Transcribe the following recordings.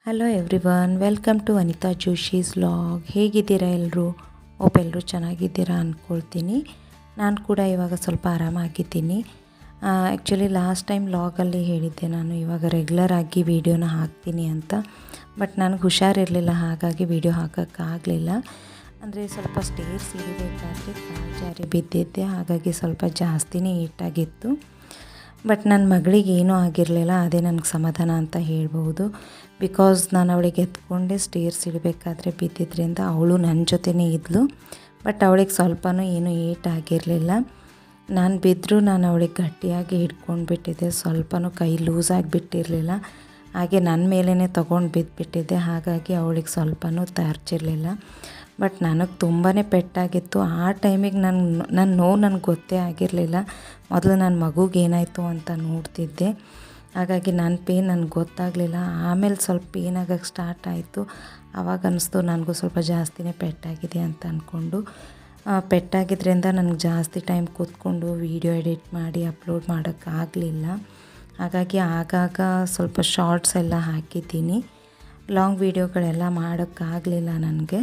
Hello everyone, welcome to Anita Joshi's vlog. ಹೇಗಿದ್ದೀರಾ ಎಲ್ಲರೂ? ಎಲ್ಲರೂ ಚೆನ್ನಾಗಿದ್ದೀರಾ ಅಂದ್ಕೊಳ್ತೀನಿ. ನಾನು ಕೂಡ ಇವಾಗ ಸ್ವಲ್ಪ ಆರಾಮಾಗಿದ್ದೀನಿ. ಆ್ಯಕ್ಚುಲಿ ಲಾಸ್ಟ್ ಟೈಮ್ ವ್ಲಾಗಲ್ಲಿ ಹೇಳಿದ್ದೆ ನಾನು ಇವಾಗ ರೆಗ್ಯುಲರ್ ಆಗಿ ವೀಡಿಯೋನ ಹಾಕ್ತೀನಿ ಅಂತ. ಬಟ್ ನನಗೆ ಹುಷಾರಿರಲಿಲ್ಲ, ಹಾಗಾಗಿ ವೀಡಿಯೋ ಹಾಕೋಕ್ಕಾಗಲಿಲ್ಲ. ಅಂದರೆ ಸ್ವಲ್ಪ ಸ್ಟೇರ್ಸ್ ಇಳಿಬೇಕಾದ್ರೆ ಕಾಲು ಜಾರಿ ಬಿದ್ದಿದ್ದೆ, ಹಾಗಾಗಿ ಸ್ವಲ್ಪ ಜಾಸ್ತಿನೇ ಏಟಾಗಿತ್ತು. ಬಟ್ ನನ್ನ ಮಗಳಿಗೆ ಏನೂ ಆಗಿರಲಿಲ್ಲ, ಅದೇ ನನಗೆ ಸಮಾಧಾನ ಅಂತ ಹೇಳ್ಬೋದು. ಬಿಕಾಸ್ ನಾನು ಅವಳಿಗೆ ಎತ್ಕೊಂಡೆ ಸ್ಟೇರ್ಸ್ ಇಡಬೇಕಾದ್ರೆ ಬಿದ್ದಿದ್ದರಿಂದ ಅವಳು ನನ್ನ ಜೊತೆನೇ ಇದ್ಲು. ಬಟ್ ಅವಳಿಗೆ ಸ್ವಲ್ಪನೂ ಏನೂ ಏಟಾಗಿರಲಿಲ್ಲ. ನಾನು ಬಿದ್ದರೂ ನಾನು ಅವಳಿಗೆ ಗಟ್ಟಿಯಾಗಿ ಹಿಡ್ಕೊಂಡು ಬಿಟ್ಟಿದ್ದೆ, ಸ್ವಲ್ಪನೂ ಕೈ ಲೂಸ್ ಆಗಿಬಿಟ್ಟಿರಲಿಲ್ಲ. ಹಾಗೆ ನನ್ನ ಮೇಲೇ ತೊಗೊಂಡು ಬಿದ್ದುಬಿಟ್ಟಿದ್ದೆ, ಹಾಗಾಗಿ ಅವಳಿಗೆ ಸ್ವಲ್ಪನೂ ತಾರ್ಚಿರಲಿಲ್ಲ. ಬಟ್ ನನಗೆ ತುಂಬಾ ಪೆಟ್ಟಾಗಿತ್ತು. ಆ ಟೈಮಿಗೆ ನನ್ನ ನೋವು ನನಗೆ ಗೊತ್ತೇ ಆಗಿರಲಿಲ್ಲ. ಮೊದಲು ನನ್ನ ಮಗುಗೆ ಏನಾಯಿತು ಅಂತ ನೋಡ್ತಿದ್ದೆ, ಹಾಗಾಗಿ ನನ್ನ ಪೇನ್ ನನಗೆ ಗೊತ್ತಾಗಲಿಲ್ಲ. ಆಮೇಲೆ ಸ್ವಲ್ಪ ಪೇನ್ ಆಗೋಕ್ಕೆ ಸ್ಟಾರ್ಟ್ ಆಯಿತು. ಆವಾಗ ಅನ್ನಿಸ್ತು ನನಗೂ ಸ್ವಲ್ಪ ಜಾಸ್ತಿನೇ ಪೆಟ್ಟಾಗಿದೆ ಅಂತ ಅಂದ್ಕೊಂಡು. ಪೆಟ್ಟಾಗಿದ್ದರಿಂದ ನನಗೆ ಜಾಸ್ತಿ ಟೈಮ್ ಕೂತ್ಕೊಂಡು ವೀಡಿಯೋ ಎಡಿಟ್ ಮಾಡಿ ಅಪ್ಲೋಡ್ ಮಾಡೋಕ್ಕಾಗಲಿಲ್ಲ. ಹಾಗಾಗಿ ಆಗಾಗ ಸ್ವಲ್ಪ ಶಾರ್ಟ್ಸ್ ಎಲ್ಲ ಹಾಕಿದ್ದೀನಿ. ಲಾಂಗ್ ವೀಡಿಯೋಗಳೆಲ್ಲ ಮಾಡೋಕ್ಕಾಗಲಿಲ್ಲ ನನಗೆ.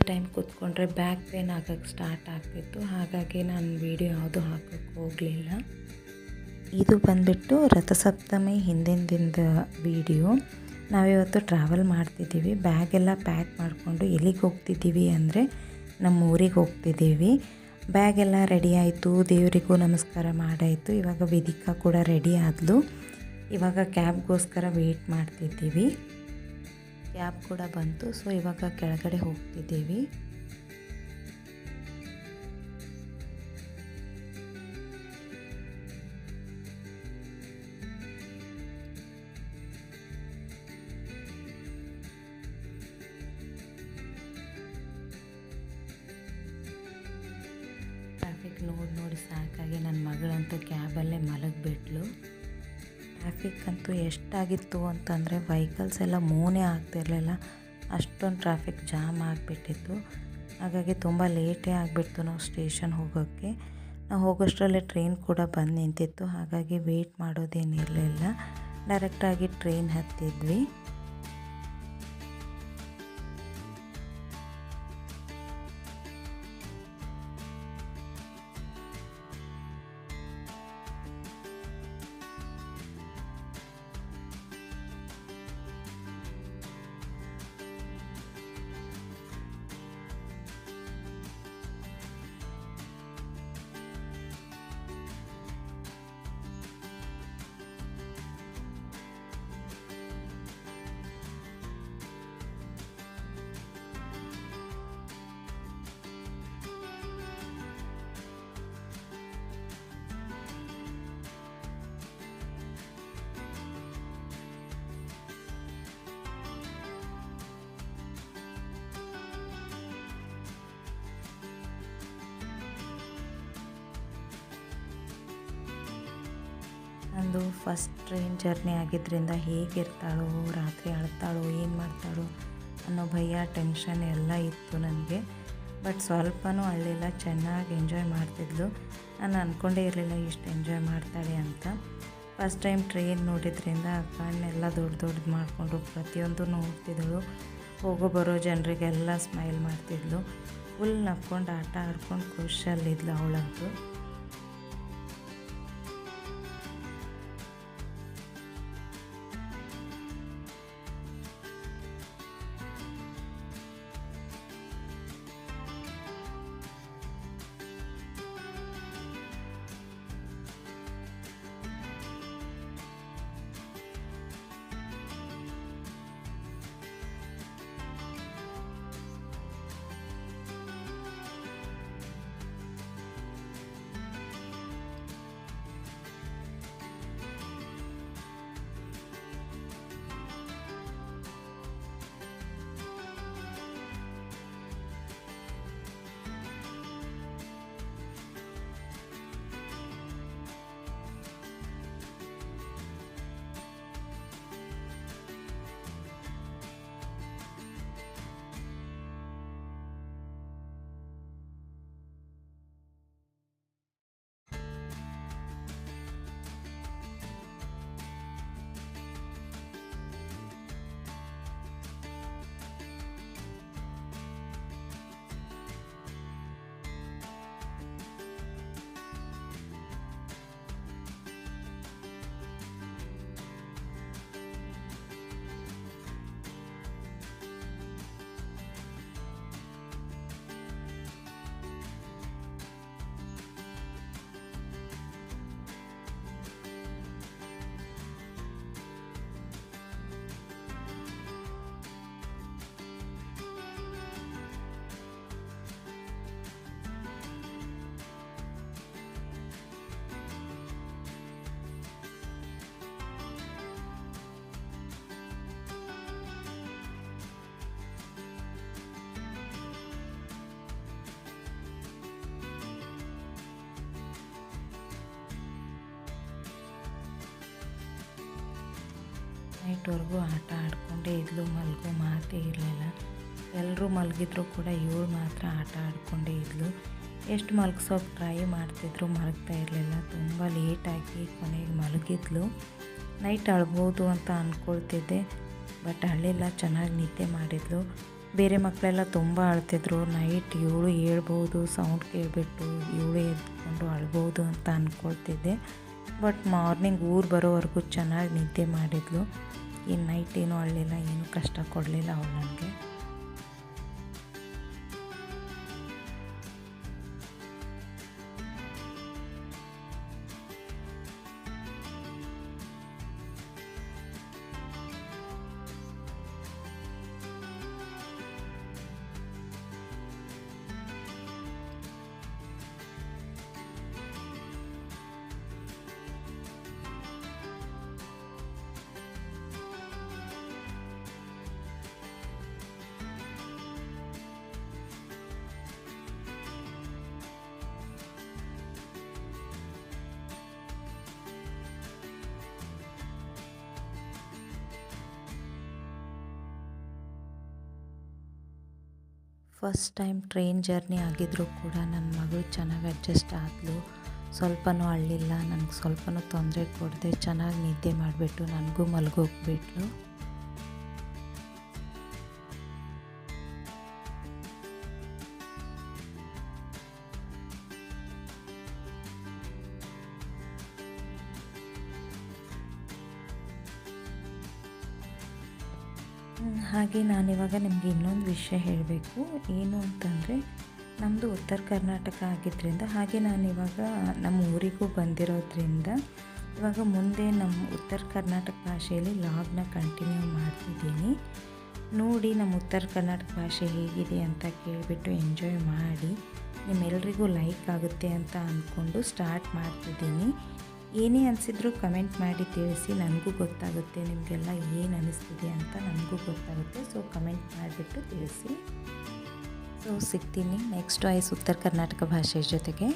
ಟೈಮ್ ಕೂತ್ಕೊಂಡ್ರೆ ಬ್ಯಾಕ್ ಪೇನ್ ಆಗೋಕ್ಕೆ ಸ್ಟಾರ್ಟ್ ಆಗ್ತಿತ್ತು, ಹಾಗಾಗಿ ನಾನು ವೀಡಿಯೋ ಯಾವುದೂ ಹಾಕೋಕ್ಕೆ ಹೋಗಲಿಲ್ಲ. ಇದು ಬಂದುಬಿಟ್ಟು ರಥಸಪ್ತಮಿ ಹಿಂದಿನ ದಿನದ ವೀಡಿಯೋ. ನಾವಿವತ್ತು ಟ್ರಾವೆಲ್ ಮಾಡ್ತಿದ್ದೀವಿ. ಬ್ಯಾಗೆಲ್ಲ ಪ್ಯಾಕ್ ಮಾಡಿಕೊಂಡು ಎಲ್ಲಿಗೆ ಹೋಗ್ತಿದ್ದೀವಿ ಅಂದರೆ ನಮ್ಮ ಊರಿಗೆ ಹೋಗ್ತಿದ್ದೀವಿ. ಬ್ಯಾಗೆಲ್ಲ ರೆಡಿ ಆಯಿತು, ದೇವರಿಗೂ ನಮಸ್ಕಾರ ಮಾಡಾಯಿತು. ಇವಾಗ ವೇದಿಕಾ ಕೂಡ ರೆಡಿ ಆದಳು. ಇವಾಗ ಕ್ಯಾಬ್ಗೋಸ್ಕರ ವೆಯ್ಟ್ ಮಾಡ್ತಿದ್ದೀವಿ. ಕ್ಯಾಬ್ ಕೂಡ ಬಂತು, ಸೊ ಇವಾಗ ಕೆಳಗಡೆ ಹೋಗ್ತಿದ್ದೀವಿ. ಟ್ರಾಫಿಕ್ ನೋಡಿ ಸಾಕಾಗಿ ನನ್ನ ಮಗಳಂತೂ ಕ್ಯಾಬಲ್ಲೇ ಮಲಗಿಬಿಟ್ಲು. ಟ್ರಾಫಿಕ್ ಅಂತೂ ಎಷ್ಟಾಗಿತ್ತು ಅಂತಂದರೆ ವೆಹಿಕಲ್ಸ್ ಎಲ್ಲ ಮೂನೇ ಆಗ್ತಿರಲಿಲ್ಲ, ಅಷ್ಟೊಂದು ಟ್ರಾಫಿಕ್ ಜಾಮ್ ಆಗಿಬಿಟ್ಟಿತ್ತು. ಹಾಗಾಗಿ ತುಂಬ ಲೇಟೇ ಆಗಿಬಿಡ್ತು ನಾವು ಸ್ಟೇಷನ್ ಹೋಗೋಕ್ಕೆ. ನಾವು ಹೋಗೋಷ್ಟರಲ್ಲೇ ಟ್ರೈನ್ ಕೂಡ ಬಂದು ನಿಂತಿತ್ತು, ಹಾಗಾಗಿ ವೆಯ್ಟ್ ಮಾಡೋದೇನಿರಲಿಲ್ಲ, ಡೈರೆಕ್ಟಾಗಿ ಟ್ರೈನ್ ಹತ್ತಿದ್ವಿ. ನಂದು ಫಸ್ಟ್ ಟ್ರೈನ್ ಜರ್ನಿ ಆಗಿದ್ದರಿಂದ ಹೇಗಿರ್ತಾಳೋ, ರಾತ್ರಿ ಅಳ್ತಾಳೋ, ಏನು ಮಾಡ್ತಾಳೋ ಅನ್ನೋ ಭಯ, ಟೆನ್ಷನ್ ಎಲ್ಲ ಇತ್ತು ನನಗೆ. ಬಟ್ ಸ್ವಲ್ಪನೂ ಅಳ್ಳಿಲ್ಲ, ಚೆನ್ನಾಗಿ ಎಂಜಾಯ್ ಮಾಡ್ತಿದ್ಲು. ನಾನು ಅಂದ್ಕೊಂಡೇ ಇರಲಿಲ್ಲ ಇಷ್ಟು ಎಂಜಾಯ್ ಮಾಡ್ತಾಳೆ ಅಂತ. ಫಸ್ಟ್ ಟೈಮ್ ಟ್ರೈನ್ ನೋಡಿದ್ರಿಂದ ಕಣ್ಣೆಲ್ಲ ದೊಡ್ಡದು ಮಾಡಿಕೊಂಡು ಪ್ರತಿಯೊಂದು ನೋಡ್ತಿದ್ದಳು. ಹೋಗೋ ಬರೋ ಜನರಿಗೆಲ್ಲ ಸ್ಮೈಲ್ ಮಾಡ್ತಿದ್ಲು. ಫುಲ್ ನಕ್ಕೊಂಡು ಆಟ ಆಡ್ಕೊಂಡು ಖುಷಿಯಲ್ಲಿದ್ಲು ಅವಳಂತೂ. ನೈಟ್ವರೆಗೂ ಆಟ ಆಡ್ಕೊಂಡೇ ಇದ್ಲು, ಮಲಗೋ ಮಾತೇ ಇರಲಿಲ್ಲ. ಎಲ್ಲರೂ ಮಲಗಿದ್ರು ಕೂಡ ಇವಳು ಮಾತ್ರ ಆಟ ಆಡ್ಕೊಂಡೇ ಇದ್ಲು. ಎಷ್ಟು ಮಲಗಿಸೋಕೆ ಟ್ರೈ ಮಾಡ್ತಿದ್ರು, ಮಲಗ್ತಾ ಇರಲಿಲ್ಲ. ತುಂಬ ಲೇಟಾಗಿ ಕೊನೆಗೆ ಮಲಗಿದ್ಲು. ನೈಟ್ ಅಳ್ಬೋದು ಅಂತ ಅಂದ್ಕೊಳ್ತಿದ್ದೆ, ಬಟ್ ಅಳ್ಳಿಲ್ಲ, ಚೆನ್ನಾಗಿ ನಿದ್ದೆ ಮಾಡಿದ್ಲು. ಬೇರೆ ಮಕ್ಕಳೆಲ್ಲ ತುಂಬ ಅಳ್ತಿದ್ರು. ನೈಟ್ ಇವಳು ಹೇಳ್ಬೋದು, ಸೌಂಡ್ ಕೇಳಿಬಿಟ್ಟು ಇವಳು ಎದ್ಕೊಂಡು ಅಳ್ಬೋದು ಅಂತ ಅಂದ್ಕೊಳ್ತಿದ್ದೆ. ಬಟ್ ಮಾರ್ನಿಂಗ್ ಊರು ಬರೋವರೆಗೂ ಚೆನ್ನಾಗಿ ನಿದ್ದೆ ಮಾಡಿದ್ಲು. ಇನ್ನು ನೈಟ್ ಏನೂ ಅಳ್ಳಿಲ್ಲ, ಏನೂ ಕಷ್ಟ ಕೊಡಲಿಲ್ಲ ಅವಳು ನನಗೆ. ಫಸ್ಟ್ ಟೈಮ್ ಟ್ರೈನ್ ಜರ್ನಿ ಆಗಿದ್ದರೂ ಕೂಡ ನನ್ನ ಮಗಳು ಚೆನ್ನಾಗಿ ಅಡ್ಜಸ್ಟ್ ಆದಳು. ಸ್ವಲ್ಪನೂ ಅಳ್ಳಿಲ್ಲ, ನನಗೆ ಸ್ವಲ್ಪನೂ ತೊಂದರೆ ಕೊಡದೆ ಚೆನ್ನಾಗಿ ನಿದ್ದೆ ಮಾಡಿಬಿಟ್ಟು ನನಗೂ ಮಲಗೋಗ್ಬಿಟ್ಲು. ಹಾಗೆ ನಾನಿವಾಗ ನಿಮಗೆ ಇನ್ನೊಂದು ವಿಷಯ ಹೇಳಬೇಕು. ಏನು ಅಂತಂದರೆ, ನಮ್ಮದು ಉತ್ತರ ಕರ್ನಾಟಕ ಆಗಿದ್ದರಿಂದ, ಹಾಗೆ ನಾನಿವಾಗ ನಮ್ಮ ಊರಿಗೂ ಬಂದಿರೋದ್ರಿಂದ ಇವಾಗ ಮುಂದೆ ನಮ್ಮ ಉತ್ತರ ಕರ್ನಾಟಕ ಭಾಷೆಯಲ್ಲಿ ಲಾಗ್ನ ಕಂಟಿನ್ಯೂ ಮಾಡ್ತಿದ್ದೀನಿ. ನೋಡಿ ನಮ್ಮ ಉತ್ತರ ಕರ್ನಾಟಕ ಭಾಷೆ ಹೇಗಿದೆ ಅಂತ ಕೇಳಿಬಿಟ್ಟು ಎಂಜಾಯ್ ಮಾಡಿ, ನಿಮ್ಮೆಲ್ರಿಗೂ ಲೈಕ್ ಆಗುತ್ತೆ ಅಂತ ಅಂದ್ಕೊಂಡು ಸ್ಟಾರ್ಟ್ ಮಾಡ್ತಿದ್ದೀನಿ. ಏನೇ ಅನಿಸಿದ್ರು ಕಮೆಂಟ್ ಮಾಡಿ ತಿಳಿಸಿ, ನನಗೂ ಗೊತ್ತಾಗುತ್ತೆ ನಿಮಗೆಲ್ಲ ಏನು ಅನ್ನಿಸ್ತಿದೆ ಅಂತ ನನಗೂ ಗೊತ್ತಾಗುತ್ತೆ. ಸೊ ಕಮೆಂಟ್ ಮಾಡಿಬಿಟ್ಟು ತಿಳಿಸಿ. ಸೊ ಸಿಗ್ತೀನಿ ನೆಕ್ಸ್ಟ್ ವಾಯ್ಸ್ ಉತ್ತರ ಕರ್ನಾಟಕ ಭಾಷೆ ಜೊತೆಗೆ.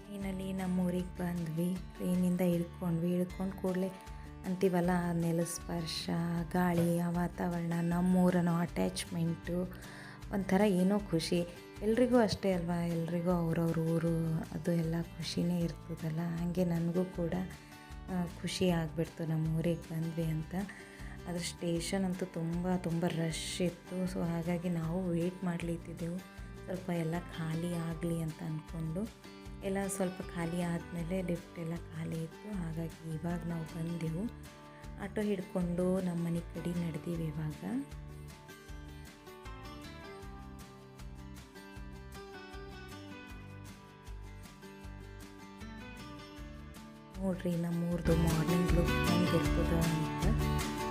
ಟ್ರೈನಲ್ಲಿ ನಮ್ಮೂರಿಗೆ ಬಂದ್ವಿ. ಟ್ರೈನಿಂದ ಇಳ್ಕೊಂಡು ಕೂಡಲೇ ಅಂತೀವಲ್ಲ, ನೆಲ ಸ್ಪರ್ಶ, ಗಾಳಿ, ಆ ವಾತಾವರಣ, ನಮ್ಮೂರನ್ನೋ ಅಟ್ಯಾಚ್ಮೆಂಟು, ಒಂಥರ ಏನೋ ಖುಷಿ. ಎಲ್ರಿಗೂ ಅಷ್ಟೇ ಅಲ್ವಾ, ಎಲ್ರಿಗೂ ಅವ್ರವ್ರ ಊರು ಅದು ಎಲ್ಲ ಖುಷಿನೇ ಇರ್ತದಲ್ಲ. ಹಾಗೆ ನನಗೂ ಕೂಡ ಖುಷಿ ಆಗಿಬಿಡ್ತು ನಮ್ಮ ಊರಿಗೆ ಬಂದ್ವಿ ಅಂತ. ಅದು ಸ್ಟೇಷನ್ ಅಂತೂ ತುಂಬ ರಶ್ ಇತ್ತು. ಸೊ ಹಾಗಾಗಿ ನಾವು ವೇಟ್ ಮಾಡಲಿತ್ತಿದ್ದೆವು, ಸ್ವಲ್ಪ ಎಲ್ಲ ಖಾಲಿ ಆಗಲಿ ಅಂತ ಅಂದ್ಕೊಂಡು. ಎಲ್ಲ ಸ್ವಲ್ಪ ಖಾಲಿ ಆದಮೇಲೆ ಲಿಫ್ಟ್ ಎಲ್ಲ ಖಾಲಿ ಇತ್ತು. ಹಾಗಾಗಿ ಇವಾಗ ನಾವು ಬಂದೆವು. ಆಟೋ ಹಿಡ್ಕೊಂಡು ನಮ್ಮ ಮನೆ ಕಡೆ ನಡೆದೀವಿ ಇವಾಗ. ನೋಡ್ರಿ ನಮ್ಮೂರ್ದು ಮಾರ್ನಿಂಗ್ ಲುಕ್ ಹೆಂಗಿರ್ತದ ಅಂತ.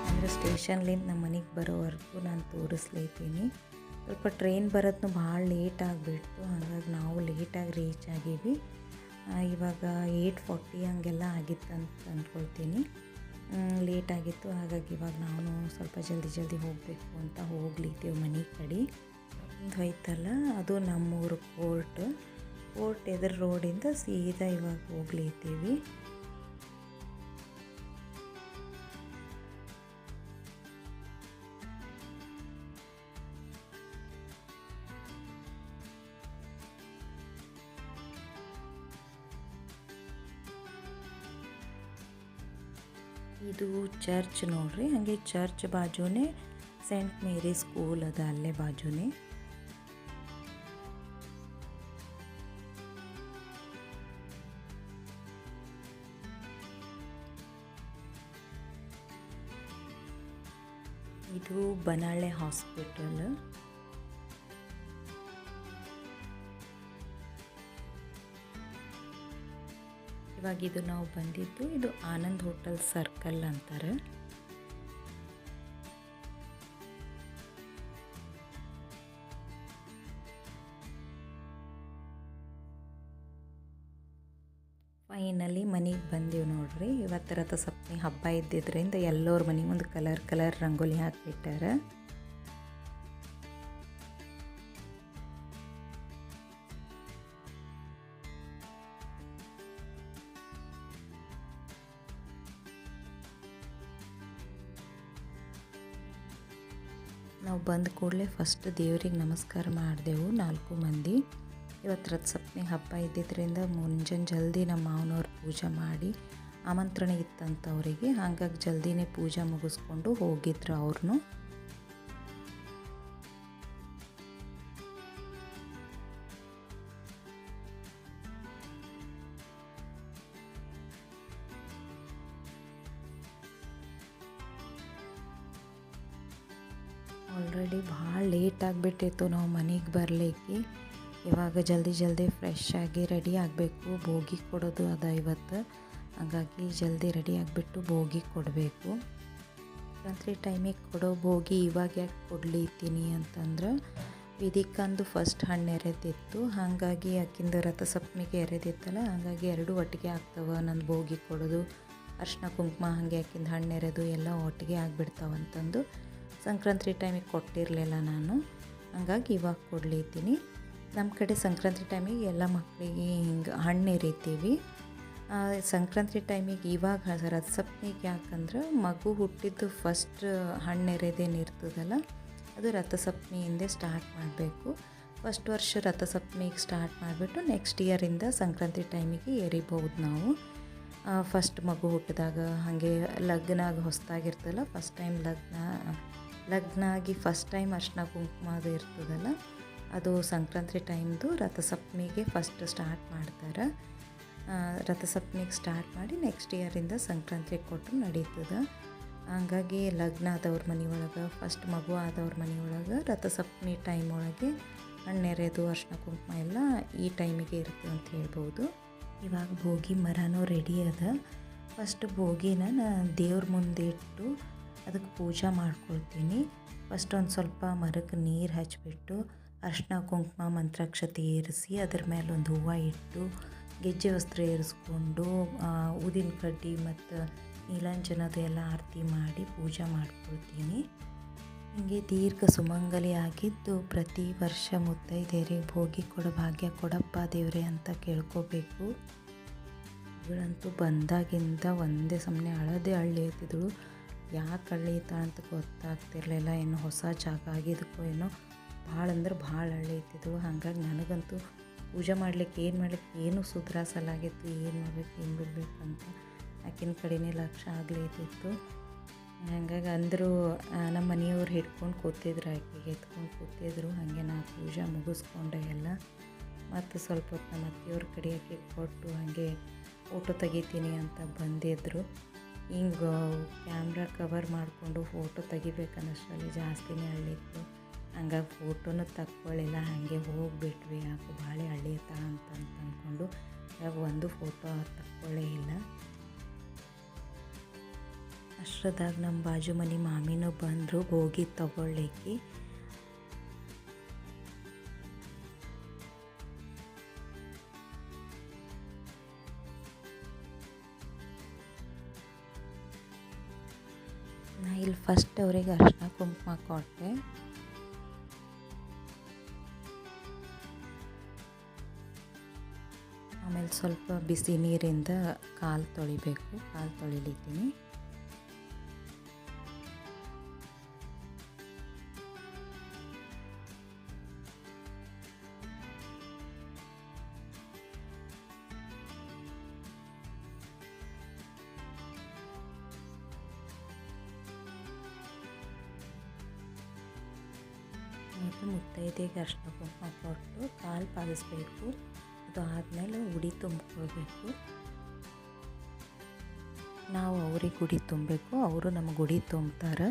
ಅಂದರೆ ಸ್ಟೇಷನ್ಲಿಂದ ನಮ್ಮ ಮನೆಗೆ ಬರೋವರೆಗೂ ನಾನು ತೋರಿಸ್ಲಿದ್ದೀನಿ. ಸ್ವಲ್ಪ ಟ್ರೈನ್ ಬರೋದನ್ನು ಭಾಳ ಲೇಟ್ ಆಗಿಬಿಡ್ತು. ಹಾಗಾಗಿ ನಾವು ಲೇಟಾಗಿ ರೀಚ್ ಆಗೀವಿ. ಇವಾಗ 8:40 ಹಂಗೆಲ್ಲ ಆಗಿತ್ತು ಅಂತ ಅಂದ್ಕೊಳ್ತೀನಿ. ಲೇಟ್ ಆಗಿತ್ತು, ಹಾಗಾಗಿ ಇವಾಗ ನಾವು ಸ್ವಲ್ಪ ಜಲ್ದಿ ಹೋಗಬೇಕು ಅಂತ ಹೋಗ್ಲಿದ್ದೀವಿ ಮನೆ ಕಡೆ. ಇದು ಐತಲ್ಲ ಅದು ನಮ್ಮೂರು ಕೋರ್ಟ್ ಎದುರು ರೋಡಿಂದ ಸೀದಾ ಇವಾಗ ಹೋಗ್ಲಿದ್ದೀವಿ. ಇದು ಚರ್ಚ್ ನೋಡ್ರಿ, ಹಾಗೆ ಚರ್ಚ್ ಬಾಜುನೇ ಸೇಂಟ್ ಮೇರಿ ಸ್ಕೂಲ್ ಅದ, ಅಲ್ಲೇ ಬಾಜುನೇ. ಇದು ಬನಾಳೆ ಹಾಸ್ಪಿಟಲ್. ಇವಾಗ ಇದು ನಾವು ಬಂದಿದ್ದು ಇದು ಆನಂದ್ ಹೋಟೆಲ್ ಸರ್ಕಲ್ ಅಂತಾರೆ. ಫೈನಲಿ ಮನೆಗೆ ಬಂದೀವಿ ನೋಡ್ರಿ. ಇವತ್ತು ರಥಸಪ್ತಮಿ ಹಬ್ಬ ಇದ್ದಿದ್ದರಿಂದ ಎಲ್ಲರ ಮನೆ ಮುಂದೆ ಕಲರ್ ರಂಗೋಲಿ ಹಾಕಿಬಿಟ್ಟಾರೆ. ನಾವು ಬಂದ ಕೂಡಲೇ ಫಸ್ಟ್ ದೇವ್ರಿಗೆ ನಮಸ್ಕಾರ ಮಾಡಿದೆವು 4 ಮಂದಿ. ಇವತ್ತು ರಥಸಪ್ತಮಿ ಹಬ್ಬ ಇದ್ದಿದ್ದರಿಂದ ಮುಂಜಾನೆ ಜಲ್ದಿ ನಮ್ಮ ಮಾವನವ್ರು ಪೂಜೆ ಮಾಡಿ ಆಮಂತ್ರಣ ಇತ್ತಂತ ಅವರಿಗೆ, ಹಾಗಾಗಿ ಜಲ್ದಿನೇ ಪೂಜೆ ಮುಗಿಸ್ಕೊಂಡು ಹೋಗಿದ್ರು ಅವ್ರನ್ನೂ. ಆಲ್ರೆಡಿ ಭಾಳ ಲೇಟ್ ಆಗಿಬಿಟ್ಟಿತ್ತು ನಾವು ಮನೆಗೆ ಬರಲಿಕ್ಕೆ. ಇವಾಗ ಜಲ್ದಿ ಫ್ರೆಶ್ ಆಗಿ ರೆಡಿ ಆಗಬೇಕು. ಭೋಗಿ ಕೊಡೋದು ಅದ ಇವತ್ತು, ಹಾಗಾಗಿ ಜಲ್ದಿ ರೆಡಿ ಆಗಿಬಿಟ್ಟು ಭೋಗಿ ಕೊಡಬೇಕು. ರಾತ್ರಿ ಟೈಮಿಗೆ ಕೊಡೋ ಭೋಗಿ ಇವಾಗ ಯಾಕೆ ಕೊಡ್ಲಿತ್ತೀನಿ ಅಂತಂದ್ರೆ ವಿಧಿಕಂದು ಫಸ್ಟ್ ಹಣ್ಣು ಎರೆದಿತ್ತು, ಹಾಗಾಗಿ ಆಕಿಂದು ರಥಸಪ್ತಮಿಗೆ ಎರೆದಿತ್ತಲ್ಲ, ಹಾಗಾಗಿ ಎರಡೂ ಒಟ್ಟಿಗೆ ಆಗ್ತವೆ. ನಂದು ಭೋಗಿ ಕೊಡೋದು, ಅರ್ಶಿನ ಕುಂಕುಮ ಹಾಗೆ ಆಕಿಂದು ಹಣ್ಣು ಎರೆದು ಎಲ್ಲ ಒಟ್ಟಿಗೆ ಆಗಿಬಿಡ್ತಾವಂತಂದು ಸಂಕ್ರಾಂತಿ ಟೈಮಿಗೆ ಕೊಟ್ಟಿರಲಿಲ್ಲ ನಾನು, ಹಾಗಾಗಿ ಇವಾಗ ಕೊಡ್ಲಿತ್ತೀನಿ. ನಮ್ಮ ಕಡೆ ಸಂಕ್ರಾಂತಿ ಟೈಮಿಗೆ ಎಲ್ಲ ಮಕ್ಕಳಿಗೆ ಹಿಂಗೆ ಹಣ್ಣು ಎರಿತೀವಿ. ಸಂಕ್ರಾಂತಿ ಟೈಮಿಗೆ ಇವಾಗ ರಥಸಪ್ತಮಿಗೆ ಯಾಕಂದ್ರೆ ಮಗು ಹುಟ್ಟಿದ್ದು ಫಸ್ಟ್ ಹಣ್ಣು ಎರೆದೇನು ಇರ್ತದಲ್ಲ ಅದು ರಥಸಪ್ತಮಿಯಿಂದ ಸ್ಟಾರ್ಟ್ ಮಾಡಬೇಕು. ಫಸ್ಟ್ ವರ್ಷ ರಥಸಪ್ತಮಿಗೆ ಸ್ಟಾರ್ಟ್ ಮಾಡಿಬಿಟ್ಟು ನೆಕ್ಸ್ಟ್ ಇಯರಿಂದ ಸಂಕ್ರಾಂತಿ ಟೈಮಿಗೆ ಎರಿಬೋದು ನಾವು. ಫಸ್ಟ್ ಮಗು ಹುಟ್ಟಿದಾಗ ಹಾಗೆ ಲಗ್ನ ಆಗಿ ಹೊಸದಾಗಿರ್ತದಲ್ಲ, ಫಸ್ಟ್ ಟೈಮ್ ಲಗ್ನ ಆಗಿ ಫಸ್ಟ್ ಟೈಮ್ ಅರ್ಶಿನ ಕುಂಕುಮ ಅದು ಇರ್ತದಲ್ಲ, ಅದು ಸಂಕ್ರಾಂತಿ ಟೈಮ್ದು ರಥಸಪ್ತಮಿಗೆ ಫಸ್ಟ್ ಸ್ಟಾರ್ಟ್ ಮಾಡ್ತಾರೆ. ರಥಸಪ್ತಮಿಗೆ ಸ್ಟಾರ್ಟ್ ಮಾಡಿ ನೆಕ್ಸ್ಟ್ ಇಯರಿಂದ ಸಂಕ್ರಾಂತಿ ಕೊಟ್ಟರು ನಡೀತದೆ. ಹಾಗಾಗಿ ಲಗ್ನ ಆದವ್ರ ಮನೆಯೊಳಗೆ ಫಸ್ಟ್ ಮಗು ಆದವ್ರ ಮನೆಯೊಳಗೆ ರಥಸಪ್ತಮಿ ಟೈಮ್ ಒಳಗೆ ಹಣ್ಣೆರೆದು ಅರ್ಶಿನ ಕುಂಕುಮ ಎಲ್ಲ ಈ ಟೈಮಿಗೆ ಇರ್ತದೆ ಅಂತ ಹೇಳ್ಬೋದು. ಇವಾಗ ಭೋಗಿ ಮರನೂ ರೆಡಿ ಅದ. ಫಸ್ಟ್ ಭೋಗಿನ ದೇವ್ರ ಮುಂದೆ ಇಟ್ಟು ಅದಕ್ಕೆ ಪೂಜೆ ಮಾಡ್ಕೊಳ್ತೀನಿ. ಫಸ್ಟ್ ಒಂದು ಸ್ವಲ್ಪ ಮರಕ್ಕೆ ನೀರು ಹಚ್ಚಿಬಿಟ್ಟು ಅರ್ಶಿನ ಕುಂಕುಮ ಮಂತ್ರಾಕ್ಷತೆ ಏರಿಸಿ ಅದ್ರ ಮೇಲೆ ಒಂದು ಹೂವು ಇಟ್ಟು ಗೆಜ್ಜೆ ವಸ್ತ್ರ ಏರಿಸ್ಕೊಂಡು ಊದಿನ ಕಡ್ಡಿ ಮತ್ತು ನೀಲಾಂಜನದ ಎಲ್ಲ ಆರತಿ ಮಾಡಿ ಪೂಜೆ ಮಾಡ್ಕೊಳ್ತೀನಿ. ಹೀಗೆ ದೀರ್ಘ ಸುಮಂಗಲಿ ಆಗಿದ್ದು ಪ್ರತಿ ವರ್ಷ ಮುತ್ತೈದೆಯರಿಗೆ ಭೋಗಿ ಕೊಡೋ ಭಾಗ್ಯ ಕೊಡಪ್ಪ ದೇವ್ರೆ ಅಂತ ಕೇಳ್ಕೋಬೇಕು. ಇವಳಂತೂ ಬಂದಾಗಿಂದ ಒಂದೇ ಸಮನೆ ಅಳ್ಳಿರ್ತಿದ್ದಳು. ಯಾಕೆ ಅಳ್ಳೀತ ಅಂತ ಗೊತ್ತಾಗ್ತಿರ್ಲಿಲ್ಲ. ಏನು ಹೊಸ ಜಾಗ ಆಗಿದ್ದಕ್ಕೋ ಏನೋ ಭಾಳ ಅಂದ್ರೆ ಭಾಳ ಅಳ್ಳೀತಿದ್ದಳು. ಹಾಗಾಗಿ ನನಗಂತೂ ಪೂಜೆ ಮಾಡ್ಲಿಕ್ಕೆ ಏನು ಸುಧಾರಿಸಲಾಗಿತ್ತು, ಏನು ಮಾಡ್ಬೇಕು ಏನು ಬಿಡಬೇಕಂತ ಆಕಿನ ಕಡೆನೇ ಲಕ್ಷ್ಯ ಆಗ್ಲಿತ್ತಿತ್ತು. ಹಾಗಾಗಿ ಅಂದರೂ ನಮ್ಮ ಮನೆಯವ್ರು ಹಿಡ್ಕೊಂಡು ಕೂತಿದ್ರು, ಆಕೆಗೆ ಎತ್ಕೊಂಡು ಕೂತಿದ್ರು. ಹಾಗೆ ನಾ ಪೂಜೆ ಮುಗಿಸ್ಕೊಂಡೆ ಎಲ್ಲ. ಮತ್ತು ಸ್ವಲ್ಪ ಹೊತ್ತು ನಮ್ಮ ಅತ್ತೆಯವ್ರ ಕಡೆ ಆಕೆ ಕೊಟ್ಟು ಹಾಗೆ ಫೋಟೋ ತೆಗಿತೀನಿ ಅಂತ ಬಂದಿದ್ದರು. ಹಿಂಗೆ ಕ್ಯಾಮ್ರಾ ಕವರ್ ಮಾಡಿಕೊಂಡು ಫೋಟೋ ತೆಗಿಬೇಕನ್ನಷ್ಟರಲ್ಲಿ ಜಾಸ್ತಿನೇ ಅಳ್ಳಿತ್ತು. ಹಂಗಾಗಿ ಫೋಟೋನೂ ತಕ್ಕೊಳ್ಳಿಲ್ಲ, ಹಾಗೆ ಹೋಗಿಬಿಟ್ವಿ. ಯಾಕೆ ಭಾಳ ಅಳ್ಳಿತಾ ಅಂತ ಅಂದ್ಕೊಂಡು ಇವಾಗ ಒಂದು ಫೋಟೋ ತಕ್ಕೊಳ್ಳೇ ಇಲ್ಲ. ಅಷ್ಟರದಾಗ ನಮ್ಮ ಬಾಜು ಮನೆ ಮಾಮಿನೂ ಬಂದರು ಭೋಗಿ ತಗೊಳ್ಳಿಕ್ಕೆ. ಇಲ್ಲಿ ಫಸ್ಟ್ ಅವರಿಗೆ ಅರಿಶಿನ ಕುಂಕುಮ ಕೊಟ್ಟೆ. ಆಮೇಲೆ ಸ್ವಲ್ಪ ಬಿಸಿ ನೀರಿಂದ ಕಾಲು ತೊಳಿಬೇಕು. ಕಾಲು ತೊಳಿಲಿದ್ದೀನಿ. ಮತ್ತು ಮುತ್ತೈದೆಗೆ ಅರಿಶಿನ ಕುಂಕುಮ ಕೊಟ್ಟು ಕಾಲು ಪಾಲಿಸ್ಬೇಕು. ಅದು ಆದಮೇಲೆ ಉಡಿ ತುಂಬಿಕೊಳ್ಬೇಕು. ನಾವು ಅವ್ರಿಗೆ ಉಡಿ ತುಂಬಬೇಕು, ಅವರು ನಮಗೆ ಉಡಿ ತುಂಬ್ತಾರೆ.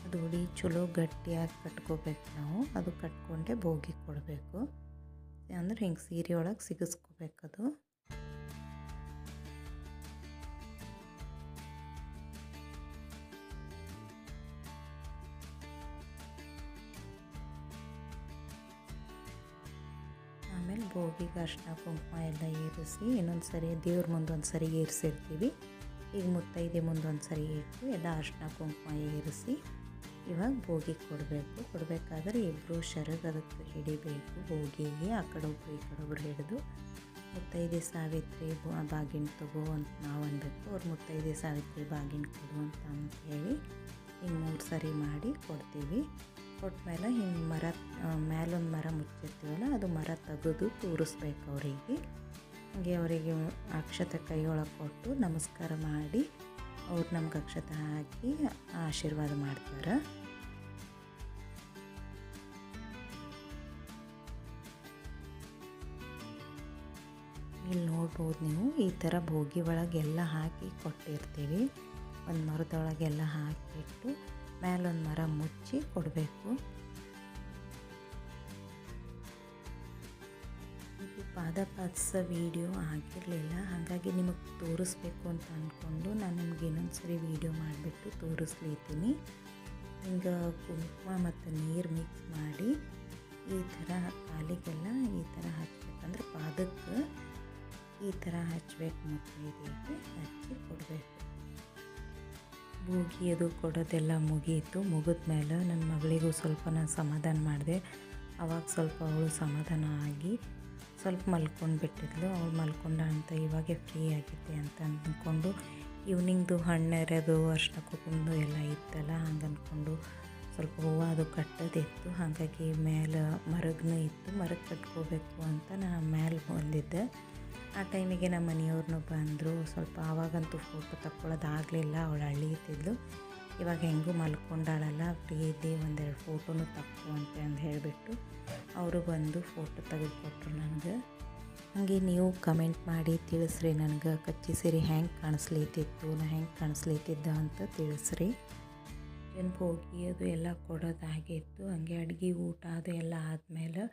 ಅದು ಉಡಿ ಚಲೋ ಗಟ್ಟಿಯಾಗಿ ಕಟ್ಕೋಬೇಕು ನಾವು. ಅದು ಕಟ್ಕೊಂಡೆ ಬೋಗಿ ಕೊಡಬೇಕು. ಅಂದರೆ ಹಿಂಗೆ ಸೀರೆ ಒಳಗೆ ಸಿಗಿಸ್ಕೋಬೇಕದು. ಆಮೇಲೆ ಬೋಗಿಗೆ ಅರಿಶಿನ ಕುಂಕುಮ ಎಲ್ಲ ಏರಿಸಿ ಇನ್ನೊಂದು ಸರಿ ದೇವ್ರ ಮುಂದೆ ಒಂದು ಸರಿ ಏರಿಸಿರ್ತೀವಿ. ಈಗ ಮುತ್ತೈದೆ ಮುಂದೆ ಒಂದು ಸರಿ ಇಟ್ಟು ಎಲ್ಲ ಅರಿಶಿನ ಕುಂಕುಮ ಏರಿಸಿ ಇವಾಗ ಬೋಗಿ ಕೊಡಬೇಕು. ಕೊಡಬೇಕಾದ್ರೆ ಇಬ್ಬರು ಶರಗ್ ಅದಕ್ಕೆ ಹಿಡಿಬೇಕು ಬೋಗಿಗೆ. ಆ ಕಡೆ ಒಬ್ಬರು ಈ ಕಡೆ ಒಬ್ಬರು ಹಿಡಿದು ಮುತ್ತೈದೆ ಸಾವಿತ್ರಿ ಬಾಗಿನ ತಗೋ ಅಂತ ನಾವು ಅನ್ಬೇಕು. ಅವ್ರು ಮುತ್ತೈದೆ ಸಾವಿತ್ರಿ ಬಾಗಿನ ಕೊಡು ಅಂತ ಹೇಳಿ ಹಿಂಗೆ 3 ಸರಿ ಮಾಡಿ ಕೊಡ್ತೀವಿ. ಕೊಟ್ಮೇಲೆ ಹಿಂಗೆ ಮರ ಮೇಲೊಂದು ಮರ ಮುಚ್ಚಿರ್ತೀವಲ್ಲ ಅದು ಮರ ತೆಗೆದು ತೋರಿಸ್ಬೇಕು ಅವರಿಗೆ. ಹಾಗೆ ಅವರಿಗೆ ಅಕ್ಷತೆ ಕೈ ಒಳಗೆ ಕೊಟ್ಟು ನಮಸ್ಕಾರ ಮಾಡಿ ಅವ್ರು ನಮ್ಗೆ ಅಕ್ಷತೆ ಹಾಕಿ ಆಶೀರ್ವಾದ ಮಾಡ್ತಾರೆ. ಇಲ್ಲಿ ನೋಡ್ಬೋದು ನೀವು, ಈ ಥರ ಬೋಗಿ ಒಳಗೆಲ್ಲ ಹಾಕಿ ಕೊಟ್ಟಿರ್ತೀವಿ. ಒಂದು ಮರದೊಳಗೆಲ್ಲ ಹಾಕಿಟ್ಟು ಮೇಲೊಂದು ಮರ ಮುಚ್ಚಿ ಕೊಡಬೇಕು. ಇದು ಪಾದಪಾದಿಸೋ ವಿಡಿಯೋ ಆಗಿರಲಿಲ್ಲ, ಹಾಗಾಗಿ ನಿಮಗೆ ತೋರಿಸ್ಬೇಕು ಅಂತ ಅಂದ್ಕೊಂಡು ನಾನು ನಿಮ್ಗೆ ಇನ್ನೊಂದು ಸರಿ ವಿಡಿಯೋ ಮಾಡಿಬಿಟ್ಟು ತೋರಿಸ್ಲಿದ್ದೀನಿ. ಹಿಂಗೆ ಕುಂಕುಮ ಮತ್ತು ನೀರು ಮಿಕ್ಸ್ ಮಾಡಿ ಈ ಥರ ಕಾಲಿಗೆಲ್ಲ ಈ ಥರ ಹಚ್ಬೇಕಂದ್ರೆ ಪಾದಕ್ಕೆ ಈ ಥರ ಹಚ್ಬೇಕು. ಮುತ್ತೈದೆಗೆ ಹಚ್ಚಿ ಕೊಡಬೇಕು. ಬೋಗಿ ಅದು ಕೊಡೋದೆಲ್ಲ ಮುಗೀತು. ಮುಗಿದ್ಮೇಲೆ ನನ್ನ ಮಗಳಿಗೂ ಸ್ವಲ್ಪ ನಾನು ಸಮಾಧಾನ ಮಾಡಿದೆ. ಆವಾಗ ಸ್ವಲ್ಪ ಅವಳು ಸಮಾಧಾನ ಆಗಿ ಸ್ವಲ್ಪ ಮಲ್ಕೊಂಡು ಬಿಟ್ಟಿದ್ಲು. ಅವಳು ಮಲ್ಕೊಂಡ ಅಂತ ಇವಾಗೆ ಫ್ರೀ ಆಗಿದ್ದೆ ಅಂತ ಅಂದ್ಕೊಂಡು ಈವ್ನಿಂಗ್ದು ಹಣ್ಣೆರೆದು ಅರಿಶಿನ ಕುಂಕುಮದು ಎಲ್ಲ ಇತ್ತಲ್ಲ, ಹಂಗೆ ಅಂದ್ಕೊಂಡು ಸ್ವಲ್ಪ ಹೂವು ಅದು ಕಟ್ಟೋದಿತ್ತು. ಹಾಗಾಗಿ ಮೇಲೆ ಮರಗೂ ಇತ್ತು, ಮರಕ್ಕೆ ಕಟ್ಕೋಬೇಕು ಅಂತ ನಾನು ಮೇಲೆ ಬಂದಿದ್ದೆ. ಆ ಟೈಮಿಗೆ ನಮ್ಮ ಮನೆಯವ್ರನ್ನೂ ಬಂದರು. ಸ್ವಲ್ಪ ಆವಾಗಂತೂ ಫೋಟೋ ತಕ್ಕೊಳ್ಳೋದಾಗಲಿಲ್ಲ, ಅವಳು ಅಳೀತಿದ್ಲು. ಇವಾಗ ಹೆಂಗೂ ಮಲ್ಕೊಂಡಾಳಲ್ಲ, ಫ್ರೀ ಇದ್ದಿ ಒಂದೆರಡು ಫೋಟೋನು ತಕ್ಕೋ ಅಂತ ಹೇಳಿಬಿಟ್ಟು ಅವರು ಬಂದು ಫೋಟೋ ತೆಗೆದುಕೊಟ್ರು ನನಗೆ. ಹಾಗೆ ನೀವು ಕಮೆಂಟ್ ಮಾಡಿ ತಿಳಿಸ್ರಿ ನನಗೆ ಕಚ್ಚಿ ಸೀರೆ ಹೆಂಗೆ ಕಾಣಿಸ್ಲಿತ್ತಿತ್ತು, ನಾ ಹೆಂಗೆ ಕಾಣಿಸ್ಲಿತ್ತಿದ್ದ ಅಂತ ತಿಳಿಸ್ರಿ. ಹೋಗಿ ಅದು ಎಲ್ಲ ಕೊಡೋದಾಗಿತ್ತು. ಹಾಗೆ ಅಡುಗೆ ಊಟ ಅದು ಎಲ್ಲ ಆದಮೇಲೆ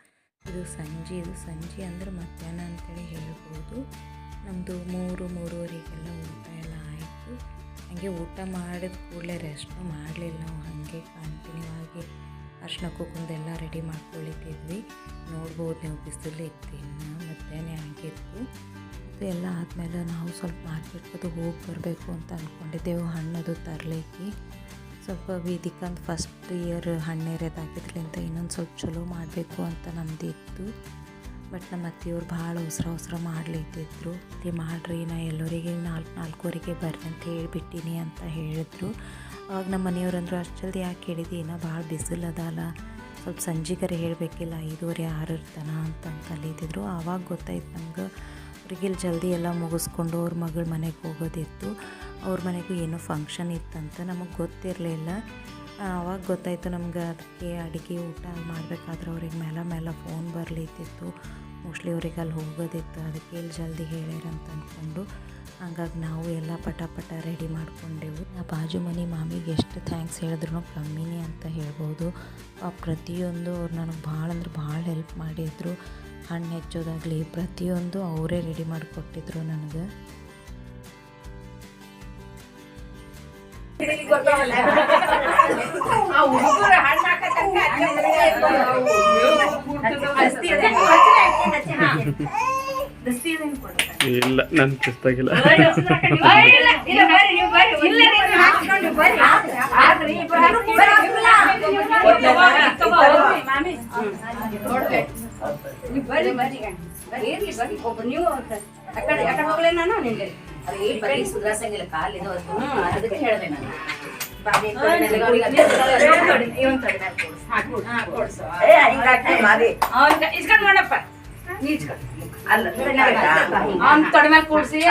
ಇದು ಸಂಜೆ ಅಂದ್ರೆ ಮಧ್ಯಾಹ್ನ ಅಂತೇಳಿ ಹೇಳ್ಬೋದು. ನಮ್ಮದು 3-3:30 ಊಟ ಎಲ್ಲ ಆಯಿತು. ಹಾಗೆ ಊಟ ಮಾಡಿದ ಕೂಡಲೇ ರೆಸ್ಟು ಮಾಡಲಿಲ್ಲ ನಾವು. ಹಾಗೆ ಕಂಟಿನ್ಯೂ ಆಗಿ ಅರಿಶಿನ ಕುಂಕುಮದೆಲ್ಲ ರೆಡಿ ಮಾಡ್ಕೊಳ್ಳಿಟ್ಟಿದ್ವಿ. ನೋಡ್ಬೋದು ನೀವು, ಬಿಸಿಲು ಇತ್ತು, ಇನ್ನು ಮಧ್ಯಾಹ್ನ ಆಗಿತ್ತು. ಇದು ಎಲ್ಲ ಆದಮೇಲೆ ನಾವು ಸ್ವಲ್ಪ ಮಾರ್ಕೆಟ್ಗೆ ಹೋಗಿ ಬರಬೇಕು ಅಂತ ಅಂದ್ಕೊಂಡಿದ್ದೆವು. ಹಣ್ಣದು ತರಲಿಕ್ಕೆ ಸ್ವಲ್ಪ ವೇದಿಕಂತ ಫಸ್ಟ್ ಇಯರ್ ಹಣ್ಣೆರೆದಾಗಿದ್ರಿಂದ ಇನ್ನೊಂದು ಸ್ವಲ್ಪ ಚಲೋ ಮಾಡಬೇಕು ಅಂತ ನಮ್ಮದಿತ್ತು. ಬಟ್ ನಮ್ಮ ಅತ್ತೆಯವ್ರು ಭಾಳ ಅವಸರ ಮಾಡಲಿತ್ತಿದ್ರು. ಮಾಡಿರಿ, ನಾ ಎಲ್ಲರಿಗೆ 4-4:15 ಬರ್ರಿ ಅಂತ ಹೇಳಿಬಿಟ್ಟಿನಿ ಅಂತ ಹೇಳಿದ್ರು. ಅವಾಗ ನಮ್ಮ ಮನೆಯವ್ರಂದ್ರು ಅಷ್ಟು ಜಲ್ದಿ ಯಾಕೆ ಹೇಳಿದಿ, ಇನ್ನೂ ಭಾಳ ಬಿಸಿಲು ಅದಲ್ಲ, ಸ್ವಲ್ಪ ಸಂಜೆಗರೆ ಹೇಳಬೇಕಿಲ್ಲ 5:30-6 ತನ ಅಂತ ಕಲಿತಿದ್ರು. ಆವಾಗ ಗೊತ್ತಾಯ್ತು ನಮ್ಗೆ ಅವ್ರಿಗೆ ಇಲ್ಲಿ ಜಲ್ದಿ ಎಲ್ಲ ಮುಗಿಸ್ಕೊಂಡು ಅವ್ರ ಮಗಳ ಮನೆಗೆ ಹೋಗೋದಿತ್ತು. ಅವ್ರ ಮನೆಗೂ ಏನೋ ಫಂಕ್ಷನ್ ಇತ್ತಂತ ನಮಗೆ ಗೊತ್ತಿರಲಿಲ್ಲ. ಆವಾಗ ಗೊತ್ತಾಯಿತು ನಮ್ಗೆ. ಅದಕ್ಕೆ ಅಡುಗೆ ಊಟ ಮಾಡಬೇಕಾದ್ರೆ ಅವ್ರಿಗೆ ಮೇಲೆ ಫೋನ್ ಬರಲಿತ್ತಿತ್ತು. ಮೋಸ್ಟ್ಲಿ ಅವ್ರಿಗೆ ಅಲ್ಲಿ ಹೋಗೋದಿತ್ತು, ಅದಕ್ಕೆ ಇಲ್ಲಿ ಜಲ್ದಿ ಹೇಳ್ಯಾರಂತ ಅಂದ್ಕೊಂಡು ಹಂಗಾಗಿ ನಾವು ಎಲ್ಲ ಪಟ ರೆಡಿ ಮಾಡ್ಕೊಂಡೆವು. ಆ ಬಾಜು ಮನೆ ಮಾಮಿಗೆ ಎಷ್ಟು ಥ್ಯಾಂಕ್ಸ್ ಹೇಳಿದ್ರು ಕಮ್ಮಿನೇ ಅಂತ ಹೇಳ್ಬೋದು. ಪ್ರತಿಯೊಂದು ಅವ್ರು ನನಗೆ ಭಾಳ ಅಂದ್ರೆ ಭಾಳ ಹೆಲ್ಪ್ ಮಾಡಿದರು. ಹಣ್ಣು ಹೆಚ್ಚೋದಾಗಲಿ ಪ್ರತಿಯೊಂದು ಅವರೇ ರೆಡಿ ಮಾಡಿಕೊಟ್ಟಿದ್ರು ನನಗೆ. ಇಲ್ಲ ನನ್ ಕಿಸ್ತಾಗಿಲ್ಲ ಸುಧಾರಿಸಂಗಿಲ್ಲ ಕಾಲಿದು ಅದಕ್ಕೆ ಹೇಳಿದೆ ನಾನು ಇಸ್ಕೊಂಡ್ ಮಾಡಪ್ಪ ತೊಡೆ ಮೇಲೆ ಕೂಡ್ಸಿ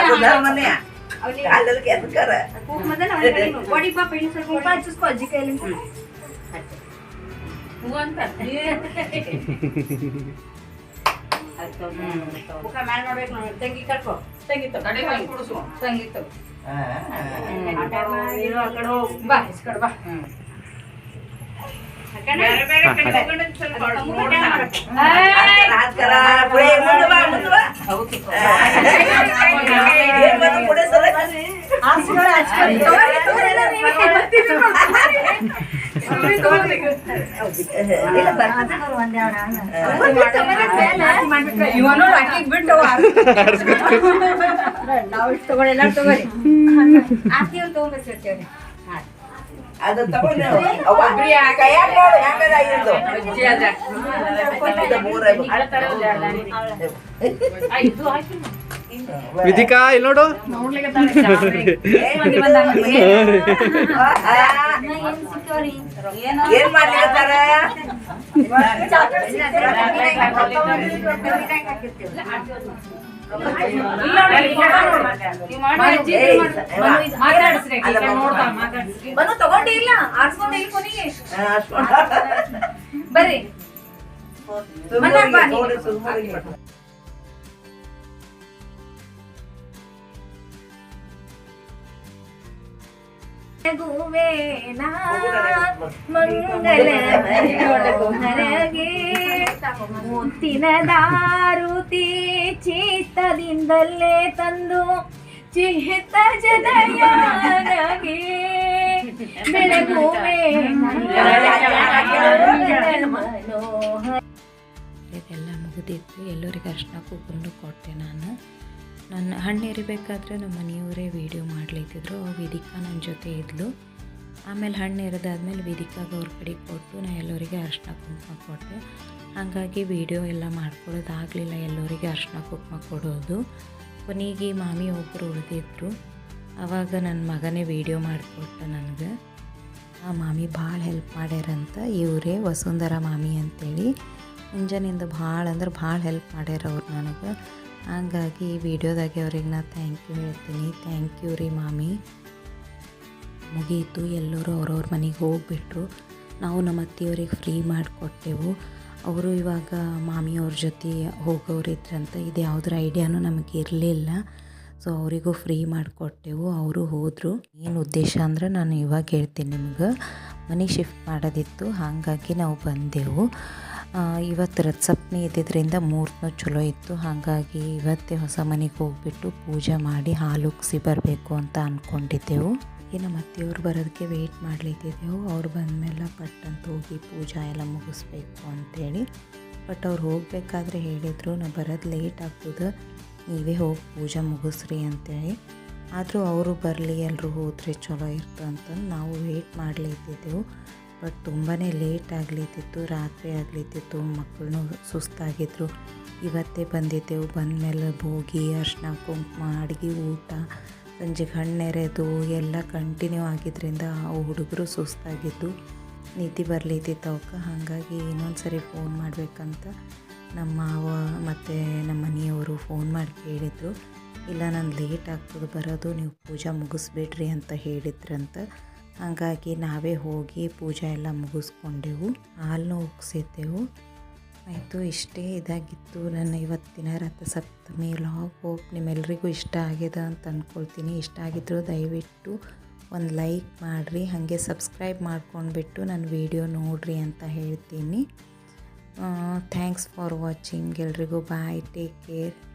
ಅಜ್ಜಿ ಕೈಲಿ ಹೂ ಅಂತ ಮುಖ ಮ್ಯಾಲ್ ನೋಡ್ಬೇಕು ನೋಡಿ ತಂಗಿ ಕರ್ಕೊ ತಂಗಿತ್ತು ತಂಗಿತ್ತು ಬಾ ಇಸ್ಕಡ್ ಬಾ ಇವನು ಅಕ್ಕಿಗೆ ಬಿಟ್ಟು ನಾವು ಇಷ್ಟು ತಗೊಳ್ಳಿ ಎಲ್ಲ ತಗೋರಿ ಆಸ್ತಿ ಒಂದು ತಗೊಂಡ್ಬರ್ತಿರ್ತೇವೆ ಅದು ತಗೊಂಡು ವಿಧಿಕಾ ಇಲ್ಲಿ ನೋಡು ಏನ್ ಮಾಡ್ಲಿಕತ್ತಾರ ತಗೊಂಡಿಲ್ಲ ಆಡ್ಸ್ಕೊಂಡಿಲ್ಲ ಕೊನೆಗೆ ಬರ್ರಿ ಮಂಗಲ ಹೊರಗೆ ಮುತ್ತಿನ ದಾರುತಿ ಚಿತ್ತದಿಂದಲೇ ತಂದು ಚಿತ್ತ ಜದಯಾನಗೆ ಬೆಳಗುವೆ ಇದೆಲ್ಲ ಮುಗಿದಿತ್ತು ಎಲ್ಲರಿಗೆ ಅರ್ಶಿನ ಕುಂಕುಮ ಕೊಟ್ಟೆ ನಾನು ಹಣ್ಣು ಎರಿಬೇಕಾದ್ರೆ ನಮ್ಮ ಮನೆಯವರೇ ವೀಡಿಯೋ ಮಾಡಲಿತ್ತಿದ್ರು ವೇದಿಕಾ ನನ್ನ ಜೊತೆ ಇದ್ಲು ಆಮೇಲೆ ಹಣ್ಣು ಎರೆದಾದ್ಮೇಲೆ ವೇದಿಕಾಗೆ ಅವ್ರ ಕಡೆ ಕೊಟ್ಟು ನಾನು ಎಲ್ಲರಿಗೆ ಅರ್ಶಿನ ಕುಂಕುಮ ಕೊಟ್ಟೆ ಹಾಗಾಗಿ ವೀಡಿಯೋ ಎಲ್ಲ ಮಾಡ್ಕೊಳ್ಳೋದಾಗಲಿಲ್ಲ ಎಲ್ಲರಿಗೆ ಅರ್ಶಿನ ಕುಂಕುಮ ಕೊಡೋದು ಕೊನೆಗೆ ಮಾಮಿ ಒಬ್ಬರು ಉಳಿದಿದ್ರು ಆವಾಗ ನನ್ನ ಮಗನೇ ವೀಡಿಯೋ ಮಾಡಿಕೊಟ್ಟ ನನಗೆ ಆ ಮಾಮಿ ಭಾಳ ಹೆಲ್ಪ್ ಮಾಡ್ಯಾರಂತ ಇವರೇ ವಸುಂಧರಾ ಮಾಮಿ ಅಂತೇಳಿ ಮುಂಜಾನೆಯಿಂದ ಭಾಳ ಅಂದ್ರೆ ಭಾಳ ಹೆಲ್ಪ್ ಮಾಡ್ಯಾರ ಅವ್ರು ನನಗೆ ಹಾಗಾಗಿ ಈ ವಿಡಿಯೋದಾಗೆ ಅವ್ರಿಗೆ ನಾನು ಥ್ಯಾಂಕ್ ಯು ಹೇಳ್ತೀನಿ ಥ್ಯಾಂಕ್ ಯು ರೀ ಮಾಮಿ ಮುಗೀತು ಎಲ್ಲರೂ ಅವ್ರವ್ರ ಮನೆಗೆ ಹೋಗಿಬಿಟ್ರು ನಾವು ನಮ್ಮ ಅತ್ತೆಯವ್ರಿಗೆ ಫ್ರೀ ಮಾಡಿಕೊಟ್ಟೆವು ಅವರು ಇವಾಗ ಮಾಮಿಯವ್ರ ಜೊತೆ ಹೋಗೋರಿದ್ರಂತ ಇದು ಯಾವುದ್ರ ಐಡಿಯಾನೂ ನಮಗೆ ಇರಲಿಲ್ಲ ಸೊ ಅವರಿಗೂ ಫ್ರೀ ಮಾಡಿಕೊಟ್ಟೆವು ಅವರು ಹೋದರು ಏನು ಉದ್ದೇಶ ಅಂದ್ರೆ ನಾನು ಇವಾಗ ಹೇಳ್ತೀನಿ ನಿಮ್ಗೆ ಮನೆ ಶಿಫ್ಟ್ ಮಾಡೋದಿತ್ತು ಹಾಗಾಗಿ ನಾವು ಬಂದೆವು ಇವತ್ತು ರಥಸಪ್ತಮಿ ಇದ್ದಿದ್ದರಿಂದ ಮುಹೂರ್ತನೂ ಚಲೋ ಇತ್ತು ಹಾಗಾಗಿ ಇವತ್ತೇ ಹೊಸ ಮನೆಗೆ ಹೋಗಿಬಿಟ್ಟು ಪೂಜೆ ಮಾಡಿ ಹಾಲು ಉಗ್ಸಿ ಬರಬೇಕು ಅಂತ ಅಂದ್ಕೊಂಡಿದ್ದೆವು ನಮ್ಮ ಅತ್ತೆಯವ್ರು ಬರೋದಕ್ಕೆ ವೆಯ್ಟ್ ಮಾಡಲಿತ್ತಿದ್ದೆವು ಅವ್ರು ಬಂದಮೇಲೆ ಪಟ್ಟಂತ ಹೋಗಿ ಪೂಜಾ ಎಲ್ಲ ಮುಗಿಸ್ಬೇಕು ಅಂಥೇಳಿ ಬಟ್ ಅವ್ರು ಹೋಗಬೇಕಾದ್ರೆ ಹೇಳಿದರು ನಾವು ಬರೋದು ಲೇಟ್ ಆಗ್ತದೆ ನೀವೇ ಹೋಗಿ ಪೂಜೆ ಮುಗಿಸ್ರಿ ಅಂತೇಳಿ ಆದರೂ ಅವರು ಬರಲಿ ಎಲ್ಲರೂ ಹೋದರೆ ಚಲೋ ಇರ್ತದೆ ಅಂತಂದು ನಾವು ವೆಯ್ಟ್ ಮಾಡಲಿತ್ತಿದ್ದೆವು ಬಟ್ ತುಂಬಾ ಲೇಟ್ ಆಗಲಿತ್ತಿತ್ತು ರಾತ್ರಿ ಆಗಲಿತ್ತಿತ್ತು ಮಕ್ಕಳನ್ನೂ ಸುಸ್ತಾಗಿದ್ದರು ಇವತ್ತೇ ಬಂದಿದ್ದೆವು ಬಂದಮೇಲೆ ಭೋಗಿ ಅರ್ಶಿನ ಕುಂಕುಮ ಅಡುಗೆ ಊಟ ಸಂಜೆಗೆ ಹಣ್ಣೆರೆದು ಎಲ್ಲ ಕಂಟಿನ್ಯೂ ಆಗಿದ್ದರಿಂದ ಅವು ಹುಡುಗರು ಸುಸ್ತಾಗಿದ್ದು ನಿದ್ದೆ ಬರಲಿತ್ತಿತ್ತು ಅವಕ್ಕೆ ಹಾಗಾಗಿ ಇನ್ನೊಂದು ಸರಿ ಫೋನ್ ಮಾಡಬೇಕಂತ ನಮ್ಮ ಮಾವ ಮತ್ತು ನಮ್ಮ ಮನೆಯವರು ಫೋನ್ ಮಾಡಿ ಕೇಳಿದರು ಇಲ್ಲ ನಾನು ಲೇಟ್ ಆಗ್ತದೆ ಬರೋದು ನೀವು ಪೂಜೆ ಮುಗಿಸ್ಬಿಡ್ರಿ ಅಂತ ಹೇಳಿದ್ರಂತ ಹಾಗಾಗಿ ನಾವೇ ಹೋಗಿ ಪೂಜೆ ಎಲ್ಲ ಮುಗಿಸ್ಕೊಂಡೆವು ಹಾಲನ್ನು ಉಗ್ಸಿದ್ದೆವು ಆಯಿತು ಇಷ್ಟೇ ಇದಾಗಿತ್ತು ನನ್ನ ಇವತ್ತಿನ ರಥಸಪ್ತಮಿ ವ್ಲಾಗ್ ಹೋಗಿ ನಿಮ್ಮೆಲ್ಲರಿಗೂ ಇಷ್ಟ ಆಗಿದೆ ಅಂತ ಅಂದ್ಕೊಳ್ತೀನಿ ಇಷ್ಟ ಆಗಿದ್ರು ದಯವಿಟ್ಟು ಒಂದು ಲೈಕ್ ಮಾಡಿರಿ ಹಾಗೆ ಸಬ್ಸ್ಕ್ರೈಬ್ ಮಾಡ್ಕೊಂಡ್ಬಿಟ್ಟು ನನ್ನ ವೀಡಿಯೋ ನೋಡಿರಿ ಅಂತ ಹೇಳ್ತೀನಿ ಥ್ಯಾಂಕ್ಸ್ ಫಾರ್ ವಾಚಿಂಗ್ ಎಲ್ರಿಗೂ ಬಾಯ್ ಟೇಕ್ ಕೇರ್